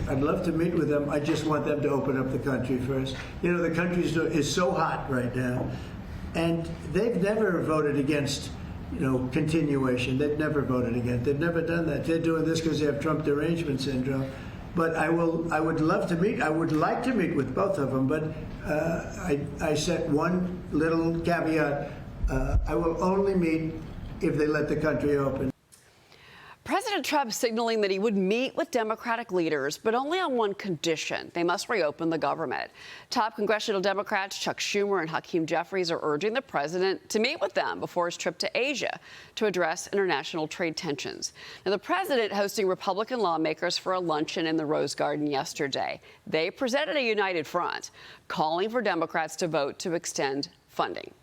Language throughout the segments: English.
I'd love to meet with them. I just want them to open up the country first. You know, the country is so hot right now, and they've never voted against, you know, continuation. They've never voted against. They've never done that. They're doing this because they have Trump derangement syndrome. But I would love to meet. I would like to meet with both of them. But I set one little caveat. I will only meet if they let the country open. President Trump signaling that he would meet with Democratic leaders, but only on one condition: they must reopen the government. Top congressional Democrats Chuck Schumer and Hakeem Jeffries are urging the president to meet with them before his trip to Asia to address international trade tensions. Now, the president hosting Republican lawmakers for a luncheon in the Rose Garden yesterday. They presented a united front, calling for Democrats to vote to extend funding.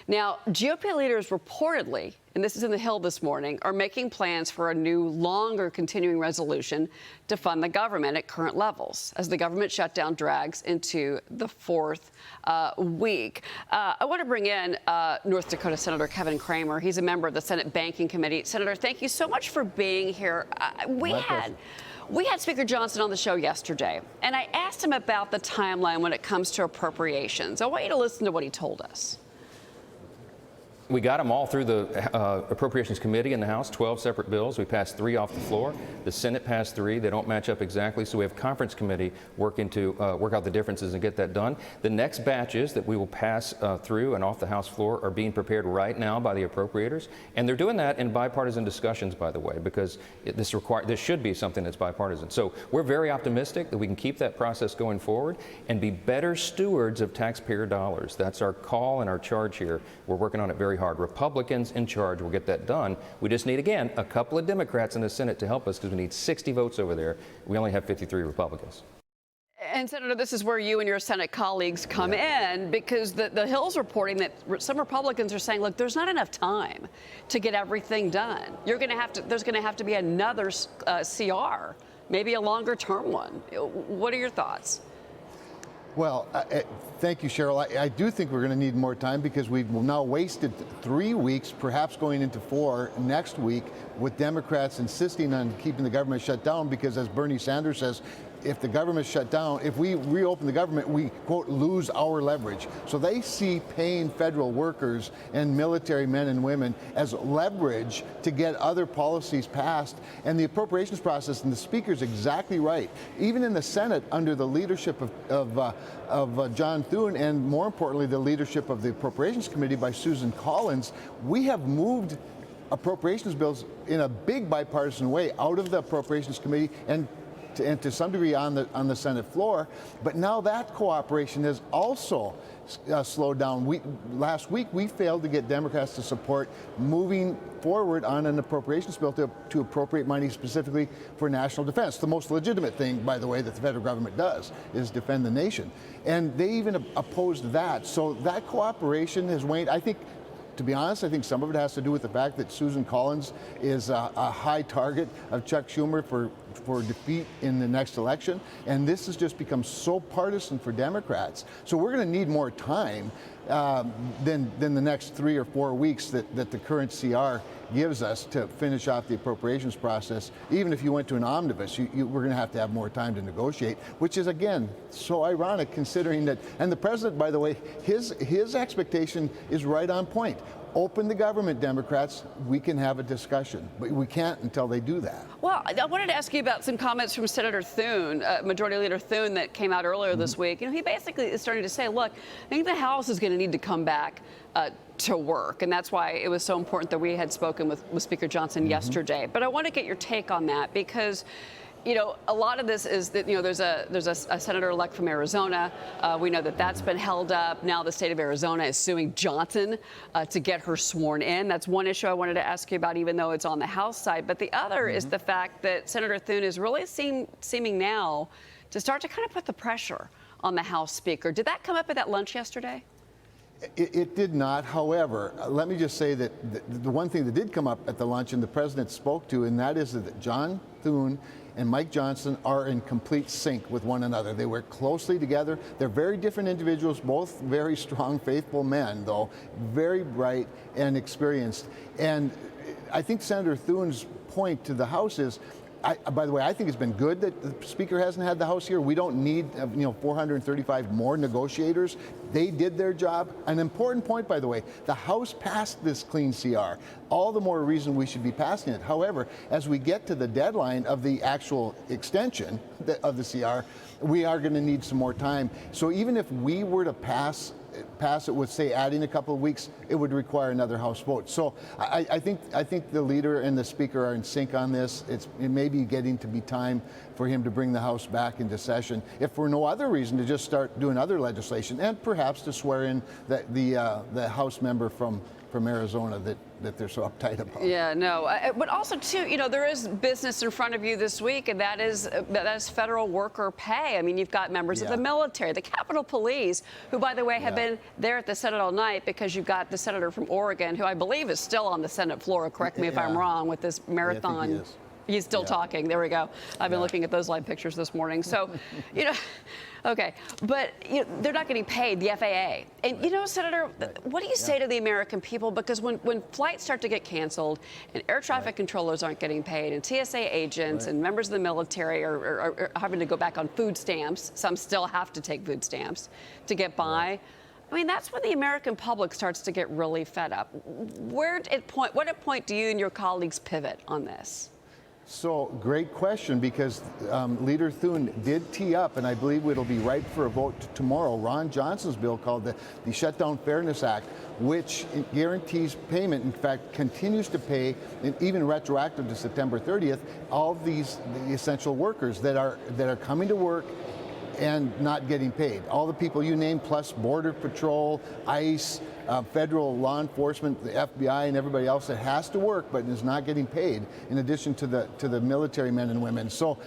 Now, GOP leaders reportedly, and this is in the Hill this morning, are making plans for a new, longer continuing resolution to fund the government at current levels as the government shutdown drags into the fourth week. I want to bring in North Dakota Senator Kevin Cramer. He's a member of the Senate Banking Committee. Senator, thank you so much for being here. We had Speaker Johnson on the show yesterday, and I asked him about the timeline when it comes to appropriations. I want you to listen to what he told us. We got them all through the Appropriations Committee in the House, 12 separate bills. We passed 3 off the floor. The Senate passed 3. They don't match up exactly, so we have Conference Committee working to work out the differences and get that done. The next batches that we will pass through and off the House floor are being prepared right now by the appropriators, and they're doing that in bipartisan discussions, by the way, because this should be something that's bipartisan. So we're very optimistic that we can keep that process going forward and be better stewards of taxpayer dollars. That's our call and our charge here. We're working on it very hard. Republicans in charge will get that done. We just need, again, a couple of Democrats in the Senate to help us because we need 60 votes over there. We only have 53 Republicans. And, Senator, this is where you and your Senate colleagues come in, because the Hill's reporting that some Republicans are saying, look, there's not enough time to get everything done. There's going to have to be another CR, maybe a longer term one. What are your thoughts? Well, thank you, Cheryl. I do think we're going to need more time because we've now wasted 3 weeks, perhaps going into 4 next week, with Democrats insisting on keeping the government shut down because, as Bernie Sanders says, if the government shut down, if we reopen the government, we, quote, lose our leverage. So they see paying federal workers and military men and women as leverage to get other policies passed. And the appropriations process, and the Speaker's exactly right, even in the Senate under the leadership of John Thune, and more importantly, the leadership of the Appropriations Committee by Susan Collins, we have moved appropriations bills in a big bipartisan way out of the Appropriations Committee and to some degree on the Senate floor. But now that cooperation has also slowed down. Last week we failed to get Democrats to support moving forward on an appropriations bill to appropriate money specifically for national defense. The most legitimate thing, by the way, that the federal government does is defend the nation. And they even opposed that. So that cooperation has waned. I think, to be honest, I think some of it has to do with the fact that Susan Collins is a high target of Chuck Schumer for defeat in the next election, and this has just become so partisan for Democrats. So we're going to need more time than the next 3 or 4 weeks that the current CR gives us to finish off the appropriations process. Even if you went to an omnibus, we're going to have more time to negotiate, which is, again, so ironic considering that, and the president, by the way, his expectation is right on point. Open the government, Democrats, we can have a discussion. But we can't until they do that. Well, I wanted to ask you about some comments from Senator Thune, Majority Leader Thune, that came out earlier this week. You know, he basically is starting to say, look, I think the House is going to need to come back to work. And that's why it was so important that we had spoken with Speaker Johnson yesterday. But I want to get your take on that because, you know, a lot of this is that, you know, there's a senator-elect from Arizona. We know that that's been held up. Now the state of Arizona is suing Johnson to get her sworn in. That's one issue I wanted to ask you about, even though it's on the House side. But the other is the fact that Senator Thune is really seeming now to start to kind of put the pressure on the House Speaker. Did that come up at that lunch yesterday? It did not. However, let me just say that the one thing that did come up at the luncheon the president spoke to, and that is that John Thune and Mike Johnson are in complete sync with one another. They work closely together. They're very different individuals, both very strong, faithful men, though, very bright and experienced. And I think Senator Thune's point to the House is, By the way, I think it's been good that the Speaker hasn't had the House here. We don't need 435 more negotiators. They did their job. An important point, by the way, the House passed this clean CR. All the more reason we should be passing it. However, as we get to the deadline of the actual extension of the CR, we are going to need some more time. So even if we were to pass it with, say, adding a couple of weeks, it would require another House vote. So I think the leader and the Speaker are in sync on this. It may be getting to be time for him to bring the House back into session, if for no other reason, to just start doing other legislation, and perhaps to swear in the House member from Arizona that they're so uptight about. Yeah, no, but also too, there is business in front of you this week, and that is federal worker pay. I mean, you've got members of the military, the Capitol Police, who, by the way, have been there at the Senate all night, because you've got the senator from Oregon, who I believe is still on the Senate floor. Correct me if I'm wrong, with this marathon. I think he is. He's still talking. There we go. I've been looking at those live pictures this morning. So, okay, but they're not getting paid, the FAA. And Senator, what do you say to the American people? Because when flights start to get canceled and air traffic controllers aren't getting paid, and TSA agents and members of the military are having to go back on food stamps, some still have to take food stamps to get by. I mean, that's when the American public starts to get really fed up. What point do you and your colleagues pivot on this? So, great question, because Leader Thune did tee up, and I believe it'll be ripe for a vote tomorrow, Ron Johnson's bill called the Shutdown Fairness Act, which guarantees payment, in fact, continues to pay, and even retroactive to September 30th, all of the essential workers that are coming to work and not getting paid. All the people you named, plus Border Patrol, ICE, federal law enforcement, the FBI, and everybody else that has to work but is not getting paid, in addition to the military men and women. So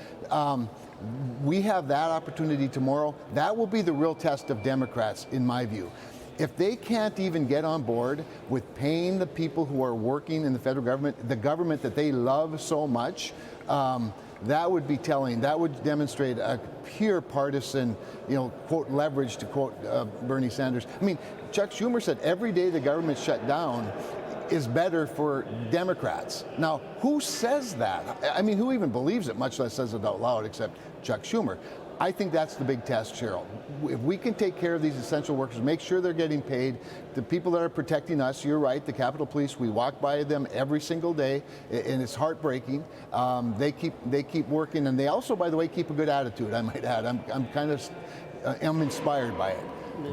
we have that opportunity tomorrow. That will be the real test of Democrats, in my view. If they can't even get on board with paying the people who are working in the federal government, the government that they love so much, that would be telling. That would demonstrate a pure partisan, quote, leverage, to quote Bernie Sanders. I mean, Chuck Schumer said every day the government shut down is better for Democrats. Now, who says that? I mean, who even believes it, much less says it out loud, except Chuck Schumer? I think that's the big test, Cheryl. If we can take care of these essential workers, make sure they're getting paid, the people that are protecting us, you're right, the Capitol Police, we walk by them every single day, and it's heartbreaking. They keep working, and they also, by the way, keep a good attitude, I might add. I'm kind of I'm inspired by it.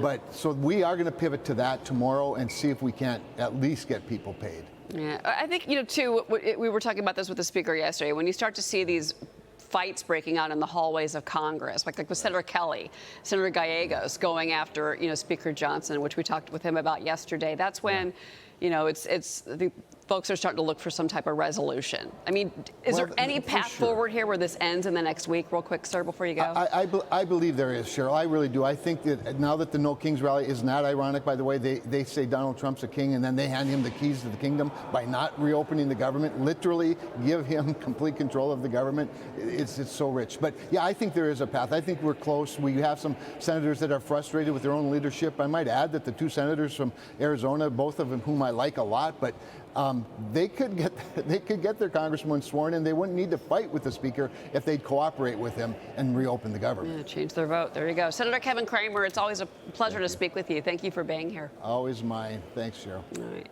But so we are going to pivot to that tomorrow and see if we can't at least get people paid. Yeah, I think, too, we were talking about this with the Speaker yesterday. When you start to see these fights breaking out in the hallways of Congress, like with Senator Kelly, Senator Gallegos going after, Speaker Johnson, which we talked with him about yesterday. That's when, the folks are starting to look for some type of resolution. I mean, is there any path forward here where this ends in the next week? Real quick, sir, before you go. I believe there is, Cheryl. I really do. I think that now that the No Kings rally, isn't that ironic, by the way? They say Donald Trump's a king, and then they hand him the keys to the kingdom by not reopening the government, literally give him complete control of the government. It's so rich. But yeah, I think there is a path. I think we're close. We have some senators that are frustrated with their own leadership. I might add that the two senators from Arizona, both of them whom I like a lot, but they could get their congressman sworn in. They wouldn't need to fight with the Speaker if they'd cooperate with him and reopen the government. Yeah, change their vote. There you go. Senator Kevin Cramer, it's always a pleasure to speak with you. Thank you for being here. Always mine. Thanks, Cheryl. All right.